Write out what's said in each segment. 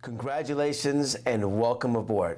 Congratulations and welcome aboard.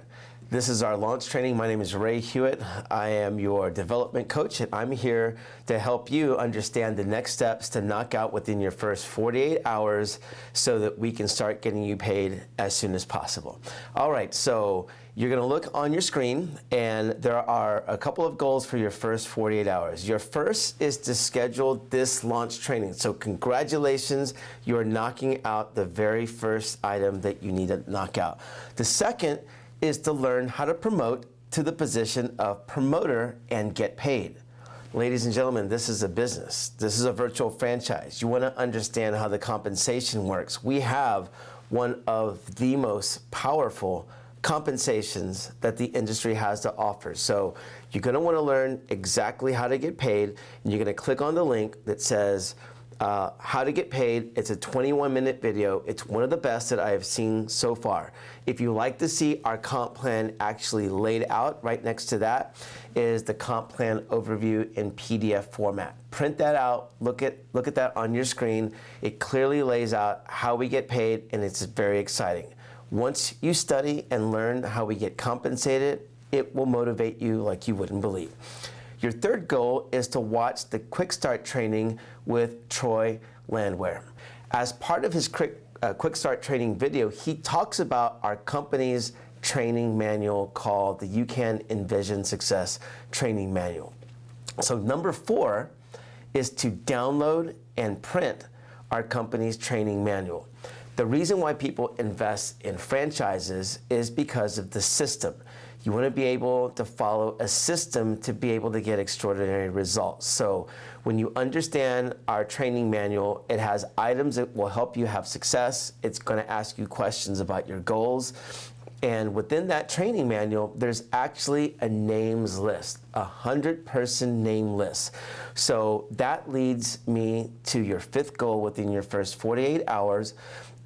This is our launch training. My name is Ray Hewitt. I am your development coach, and I'm here to help you understand the next steps to knock out within your first 48 hours so that we can start getting you paid as soon as possible. All right, so you're gonna look on your screen, and there are a couple of goals for your first 48 hours. Your first is to schedule this launch training. So congratulations, you're knocking out the very first item that you need to knock out. The second is to learn how to promote to the position of promoter and get paid. Ladies and gentlemen, this is a business. This is a virtual franchise. You want to understand how the compensation works. We have one of the most powerful compensations that the industry has to offer. So you're going to want to learn exactly how to get paid, and you're going to click on the link that says how to get paid. It's a 21-minute video. It's one of the best that I have seen so far. If you like to see our comp plan actually laid out, right next to that is the comp plan overview in PDF format. Print that out, look at that on your screen. It clearly lays out how we get paid, and it's very exciting. Once you study and learn how we get compensated, it will motivate you like you wouldn't believe. Your third goal is to watch the Quick Start training with Troy Landwehr. As part of his Quick Start training video, he talks about our company's training manual called the You Can Envision Success Training Manual. So number 4 is to download and print our company's training manual. The reason why people invest in franchises is because of the system. You want to be able to follow a system to be able to get extraordinary results. So when you understand our training manual, it has items that will help you have success. It's going to ask you questions about your goals. And within that training manual, there's actually a names list, a 100-person name list. So that leads me to your 5th goal within your first 48 hours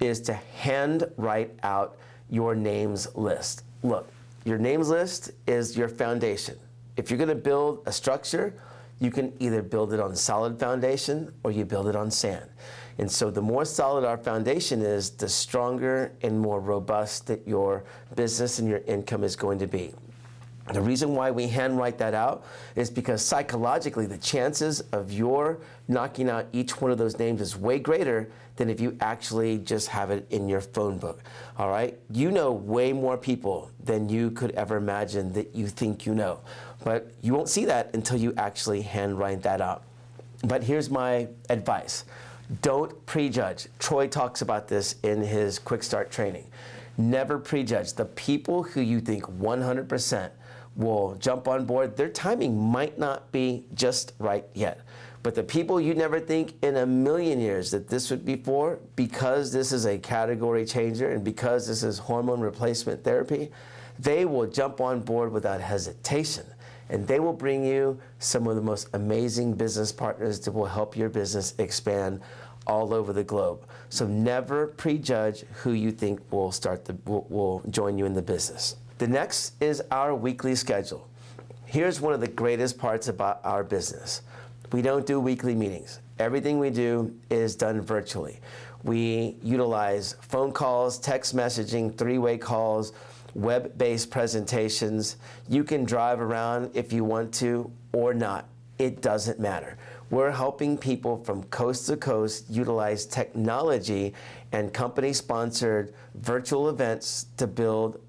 is to hand write out your names list. Look, your names list is your foundation. If you're gonna build a structure, you can either build it on solid foundation or you build it on sand. And so the more solid our foundation is, the stronger and more robust that your business and your income is going to be. The reason why we handwrite that out is because psychologically the chances of your knocking out each one of those names is way greater than if you actually just have it in your phone book. All right? You know way more people than you could ever imagine that you think you know. But you won't see that until you actually handwrite that out. But here's my advice. Don't prejudge. Troy talks about this in his Quick Start training. Never prejudge. The people who you think 100% will jump on board, their timing might not be just right yet. But the people you never think in a million years that this would be for, because this is a category changer and because this is hormone replacement therapy, they will jump on board without hesitation. And they will bring you some of the most amazing business partners that will help your business expand all over the globe. So never prejudge who you think will join you in the business. The next is our weekly schedule. Here's one of the greatest parts about our business. We don't do weekly meetings. Everything we do is done virtually. We utilize phone calls, text messaging, 3-way calls, web-based presentations. You can drive around if you want to or not. It doesn't matter. We're helping people from coast to coast utilize technology and company-sponsored virtual events to build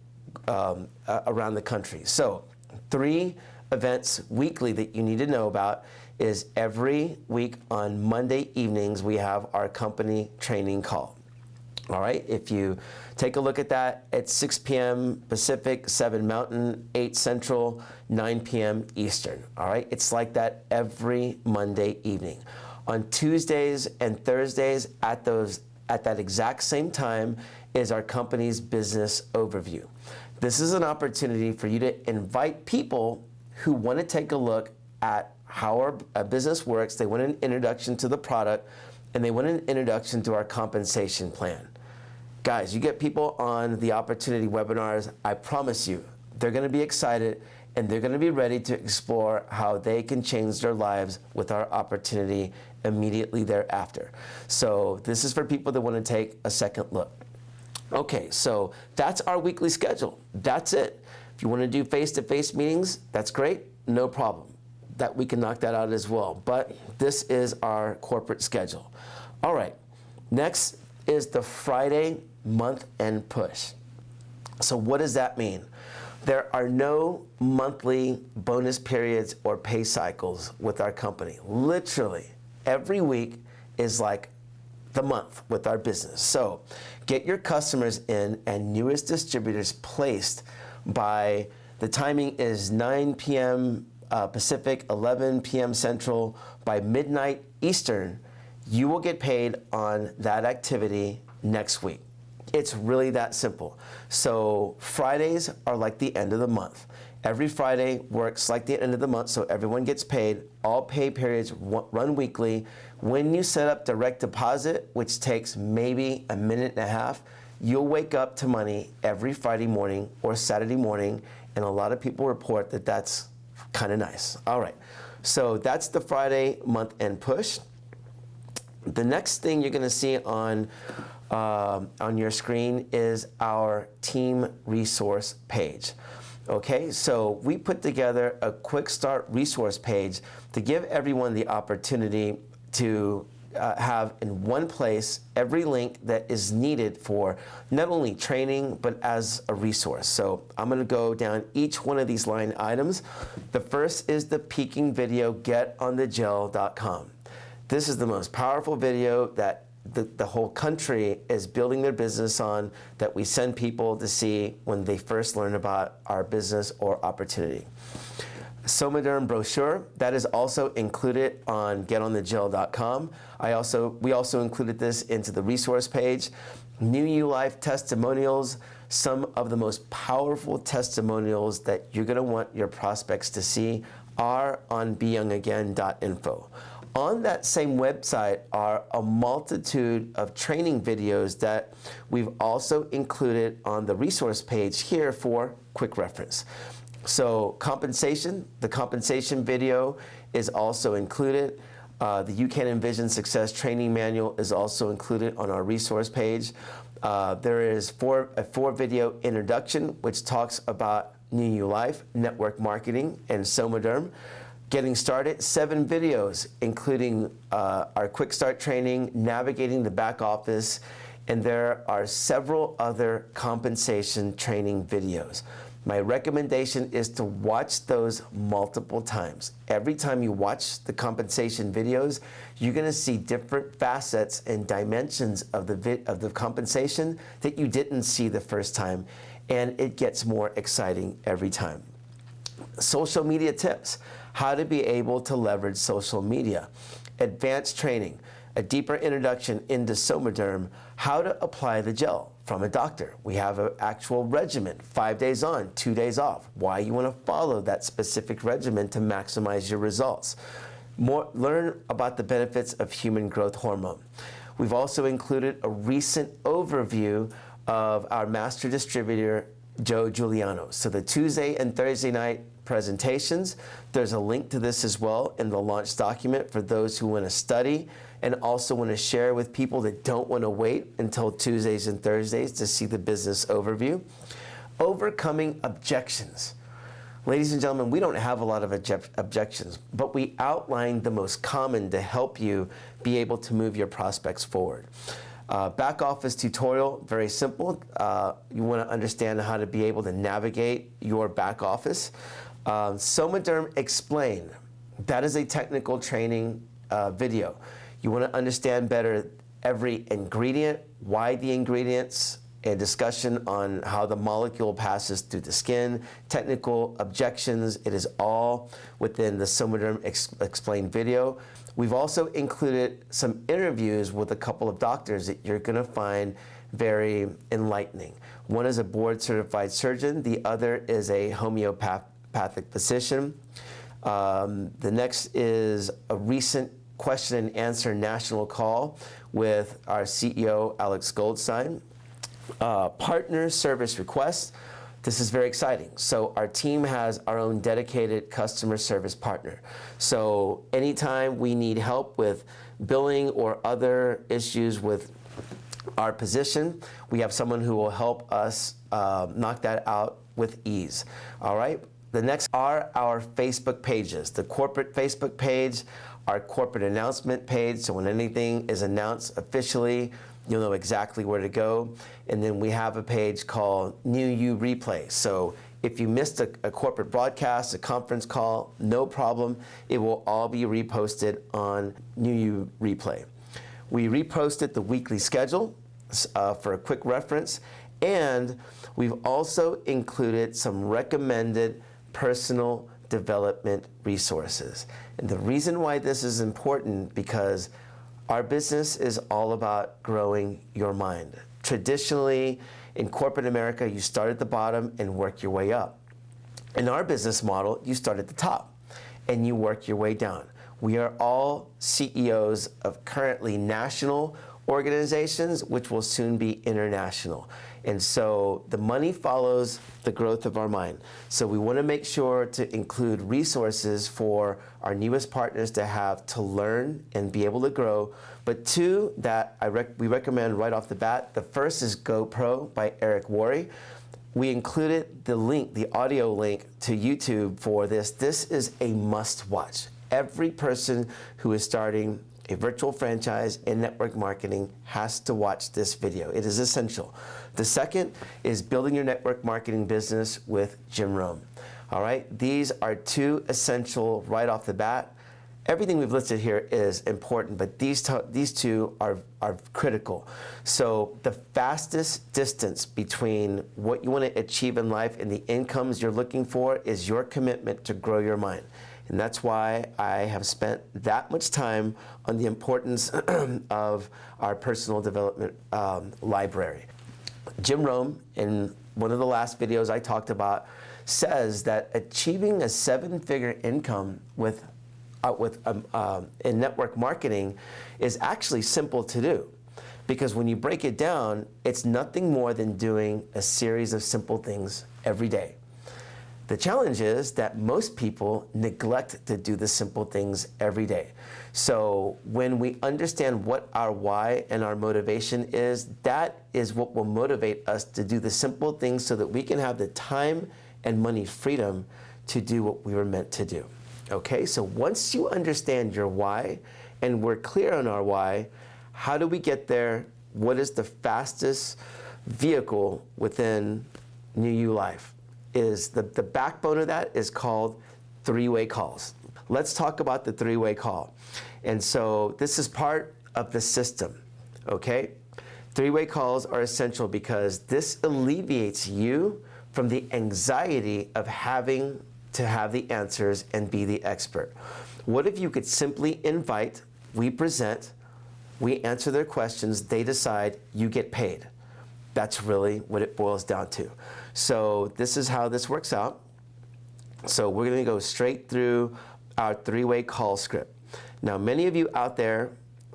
around the country. So 3 events weekly that you need to know about is every week on Monday evenings we have our company training call. All right, if you take a look at that, it's 6 p.m. Pacific, 7 Mountain, 8 Central, 9 p.m. Eastern. All right, it's like that every Monday evening. On Tuesdays and Thursdays at that exact same time is our company's business overview. This is an opportunity for you to invite people who want to take a look at how our business works. They want an introduction to the product, and they want an introduction to our compensation plan. Guys, you get people on the opportunity webinars, I promise you, they're going to be excited and they're going to be ready to explore how they can change their lives with our opportunity immediately thereafter. So this is for people that want to take a second look. Okay, so that's our weekly schedule. That's it. If you want to do face-to-face meetings, that's great, no problem. That we can knock that out as well. But this is our corporate schedule. All right, next is the Friday month-end push. So what does that mean? There are no monthly bonus periods or pay cycles with our company. Literally, every week is like the month with our business. So get your customers in and newest distributors placed by, the timing is 9 p.m. Pacific, 11 p.m. Central. By midnight Eastern, you will get paid on that activity next week. It's really that simple. So Fridays are like the end of the month. Every Friday works like the end of the month, so everyone gets paid. All pay periods run weekly. When you set up direct deposit, which takes maybe a minute and a half, you'll wake up to money every Friday morning or Saturday morning, and a lot of people report that that's kind of nice. All right, so that's the Friday month-end push. The next thing you're gonna see on your screen is our team resource page. Okay, so we put together a quick start resource page to give everyone the opportunity to have in one place every link that is needed for not only training, but as a resource. So I'm gonna go down each one of these line items. The first is the peaking video, getonthegel.com. This is the most powerful video that the whole country is building their business on, that we send people to see when they first learn about our business or opportunity. Somaderm brochure, that is also included on getonthegel.com. We also included this into the resource page. New You Life testimonials, some of the most powerful testimonials that you're gonna want your prospects to see are on beyoungagain.info. On that same website are a multitude of training videos that we've also included on the resource page here for quick reference. So compensation, the compensation video is also included. The You Can Envision Success training manual is also included on our resource page. There is a four video introduction which talks about New You Life, network marketing, and Somaderm. Getting started, 7 videos, including our quick start training, navigating the back office, and there are several other compensation training videos. My recommendation is to watch those multiple times. Every time you watch the compensation videos, you're gonna see different facets and dimensions of the compensation that you didn't see the first time, and it gets more exciting every time. Social media tips, how to be able to leverage social media. Advanced training, a deeper introduction into Somaderm, how to apply the gel from a doctor. We have an actual regimen, 5 days on, 2 days off. Why you wanna follow that specific regimen to maximize your results. Learn about the benefits of human growth hormone. We've also included a recent overview of our master distributor, Joe Giuliano. So the Tuesday and Thursday night presentations, there's a link to this as well in the launch document for those who want to study and also want to share with people that don't want to wait until Tuesdays and Thursdays to see the business overview. Overcoming objections. Ladies and gentlemen, we don't have a lot of objections, but we outline the most common to help you be able to move your prospects forward. Back office tutorial, very simple. You want to understand how to be able to navigate your back office. Somaderm Explain, that is a technical training video. You want to understand better every ingredient, why the ingredients, a discussion on how the molecule passes through the skin, technical objections. It is all within the Somaderm Explain video. We've also included some interviews with a couple of doctors that you're going to find very enlightening. One is a board-certified surgeon. The other is a homeopathic physician. The next is a recent question and answer national call with our CEO, Alex Goldstein. Partner service requests. This is very exciting. So our team has our own dedicated customer service partner. So anytime we need help with billing or other issues with our position, we have someone who will help us knock that out with ease. All right? The next are our Facebook pages, the corporate Facebook page, our corporate announcement page, so when anything is announced officially, you'll know exactly where to go. And then we have a page called New You Replay. So if you missed a corporate broadcast, a conference call, no problem. It will all be reposted on New You Replay. We reposted the weekly schedule for a quick reference, and we've also included some recommended personal development resources. And the reason why this is important, because our business is all about growing your mind. Traditionally, in corporate America, you start at the bottom and work your way up. In our business model, you start at the top and you work your way down. We are all CEOs of currently national organizations, which will soon be international. And so the money follows the growth of our mind. So we want to make sure to include resources for our newest partners to have to learn and be able to grow. But two that we recommend right off the bat. The first is GoPro by Eric Worre. We included the link, the audio link to YouTube for this. This is a must watch. Every person who is starting a virtual franchise in network marketing has to watch this video. It is essential. The second is Building Your Network Marketing Business with Jim Rohn. All right, these are two essential right off the bat. Everything we've listed here is important, but these two are critical. So the fastest distance between what you want to achieve in life and the incomes you're looking for is your commitment to grow your mind. And that's why I have spent that much time on the importance of our personal development library. Jim Rohn, in one of the last videos I talked about, says that achieving a 7-figure income in network marketing is actually simple to do. Because when you break it down, it's nothing more than doing a series of simple things every day. The challenge is that most people neglect to do the simple things every day. So when we understand what our why and our motivation is, that is what will motivate us to do the simple things so that we can have the time and money freedom to do what we were meant to do. Okay, so once you understand your why and we're clear on our why, how do we get there? What is the fastest vehicle within New You Life? Is the backbone of that is called three-way calls. Let's talk about the three-way call. And so this is part of the system, okay? Three-way calls are essential because this alleviates you from the anxiety of having to have the answers and be the expert. What if you could simply invite, we present, we answer their questions, they decide, you get paid. That's really what it boils down to. So this is how this works out. So we're going to go straight through our three-way call script. Now, many of you out there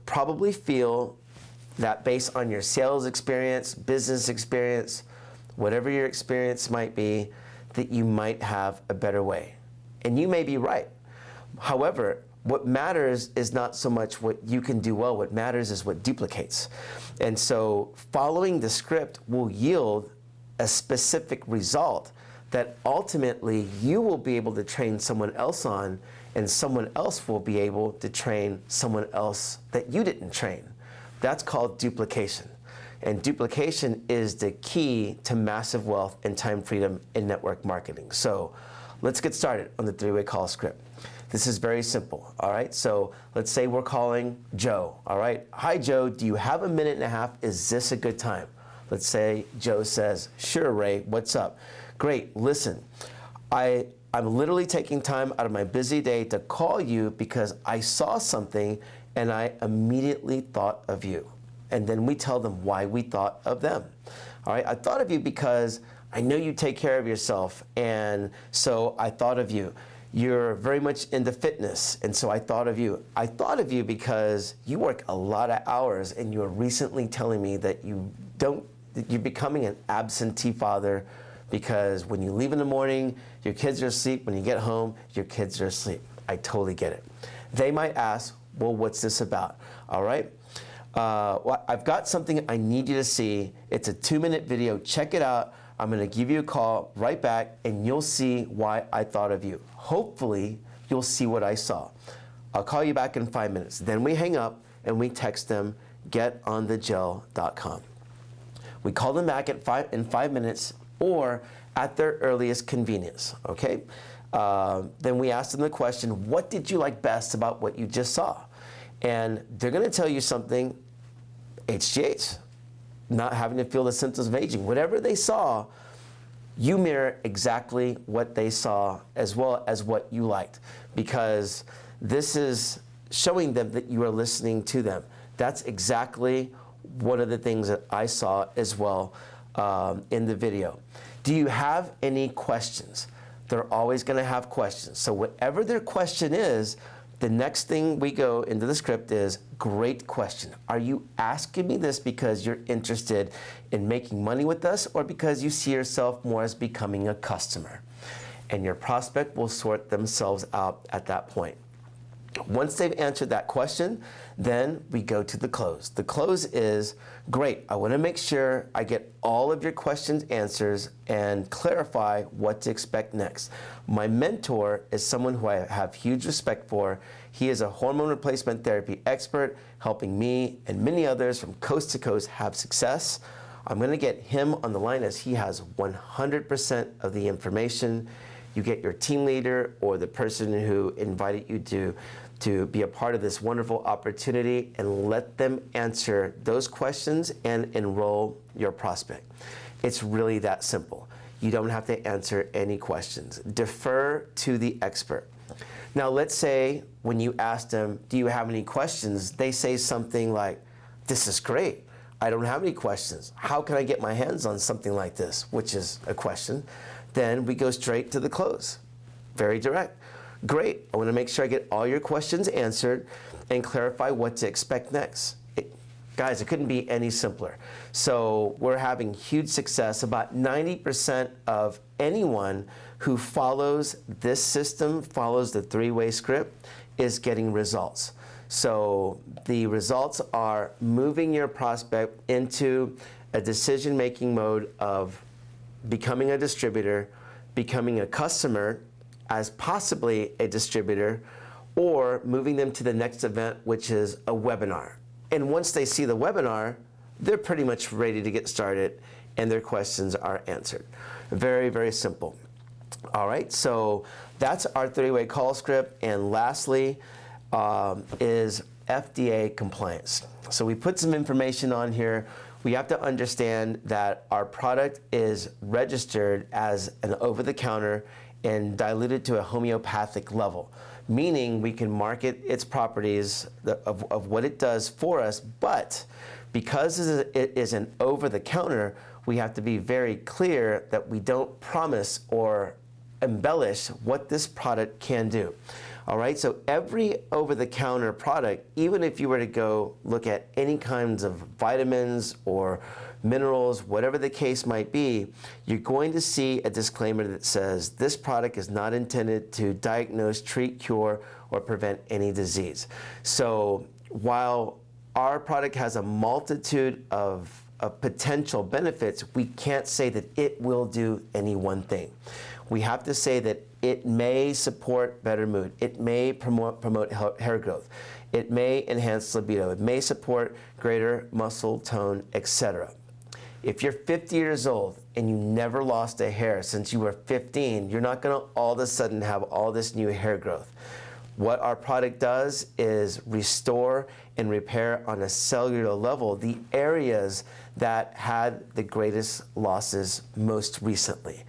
probably feel that based on your sales experience, business experience, whatever your experience might be, that you might have a better way. And you may be right. However, what matters is not so much what you can do well. What matters is what duplicates. And so following the script will yield a specific result that ultimately you will be able to train someone else on, and someone else will be able to train someone else that you didn't train. That's called duplication. And duplication is the key to massive wealth and time freedom in network marketing. So let's get started on the three-way call script. This is very simple, all right? So let's say we're calling Joe, all right? Hi, Joe, do you have a minute and a half? Is this a good time? Let's say Joe says, sure, Ray, what's up? Great, listen, I'm literally taking time out of my busy day to call you because I saw something and I immediately thought of you. And then we tell them why we thought of them. All right, I thought of you because I know you take care of yourself, and so I thought of you. You're very much into fitness, and so I thought of you. I thought of you because you work a lot of hours, and you were recently telling me that you're becoming an absentee father because when you leave in the morning, your kids are asleep. When you get home, your kids are asleep. I totally get it. They might ask, well, what's this about? All right. well, I've got something I need you to see. It's a 2-minute video. Check it out. I'm going to give you a call right back, and you'll see why I thought of you. Hopefully, you'll see what I saw. I'll call you back in 5 minutes. Then we hang up, and we text them, getonthegel.com. We call them back in 5 minutes or at their earliest convenience, okay? Then we ask them the question, what did you like best about what you just saw? And they're going to tell you something, HGH, not having to feel the symptoms of aging. Whatever they saw, you mirror exactly what they saw as well as what you liked, because this is showing them that you are listening to them. That's exactly one of the things that I saw as well in the video. Do you have any questions? They're always going to have questions. So whatever their question is, the next thing we go into the script is, great question. Are you asking me this because you're interested in making money with us, or because you see yourself more as becoming a customer? And your prospect will sort themselves out at that point. Once they've answered that question, then we go to the close. The close is, great, I want to make sure I get all of your questions answers and clarify what to expect next. My mentor is someone who I have huge respect for. He is a hormone replacement therapy expert, helping me and many others from coast to coast have success. I'm going to get him on the line as he has 100% of the information. You get your team leader or the person who invited you to be a part of this wonderful opportunity, and let them answer those questions and enroll your prospect. It's really that simple. You don't have to answer any questions. Defer to the expert. Now, let's say when you ask them, do you have any questions? They say something like, this is great. I don't have any questions. How can I get my hands on something like this? Which is a question. Then we go straight to the close. Very direct. Great, I want to make sure I get all your questions answered and clarify what to expect next. Guys, it couldn't be any simpler. So we're having huge success. About 90% of anyone who follows this system, follows the 3-way script, is getting results. So the results are moving your prospect into a decision-making mode of becoming a distributor, becoming a customer as possibly a distributor, or moving them to the next event, which is a webinar. And once they see the webinar, they're pretty much ready to get started and their questions are answered. Very, very simple. All right, so that's our 3-way call script. And lastly is FDA compliance. So we put some information on here. We have to understand that our product is registered as an over-the-counter and diluted to a homeopathic level, meaning we can market its properties of what it does for us, but because it is an over-the-counter, we have to be very clear that we don't promise or embellish what this product can do. All right, so every over-the-counter product, even if you were to go look at any kinds of vitamins or minerals, whatever the case might be, you're going to see a disclaimer that says this product is not intended to diagnose, treat, cure, or prevent any disease. So while our product has a multitude of potential benefits, we can't say that it will do any one thing. We have to say that it may support better mood. It may promote hair growth. It may enhance libido. It may support greater muscle tone, etc. If you're 50 years old and you never lost a hair since you were 15, you're not going to all of a sudden have all this new hair growth. What our product does is restore and repair on a cellular level the areas that had the greatest losses most recently.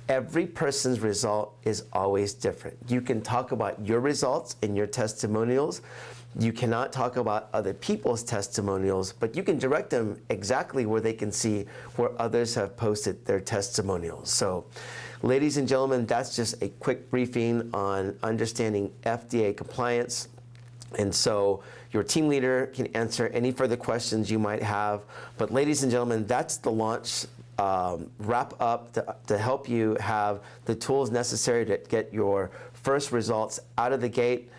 Every person's result is always different. You can talk about your results and your testimonials. You cannot talk about other people's testimonials, but you can direct them exactly where they can see where others have posted their testimonials. So, ladies and gentlemen, that's just a quick briefing on understanding FDA compliance. And so your team leader can answer any further questions you might have. But ladies and gentlemen, that's the launch wrap up to help you have the tools necessary to get your first results out of the gate.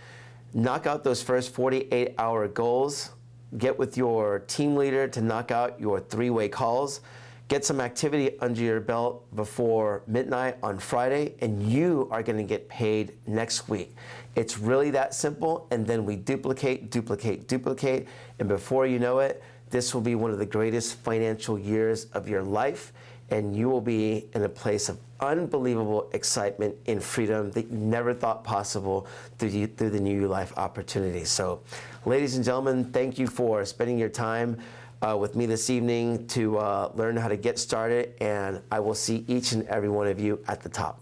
Knock out those first 48-hour goals. get with your team leader to knock out your 3-way calls. Get some activity under your belt before midnight on Friday, and you are going to get paid next week. It's really that simple, and then we duplicate, duplicate, duplicate, and before you know it, this will be one of the greatest financial years of your life, and you will be in a place of unbelievable excitement and freedom that you never thought possible through the New Life opportunity. So, ladies and gentlemen, thank you for spending your time with me this evening to learn how to get started, and I will see each and every one of you at the top.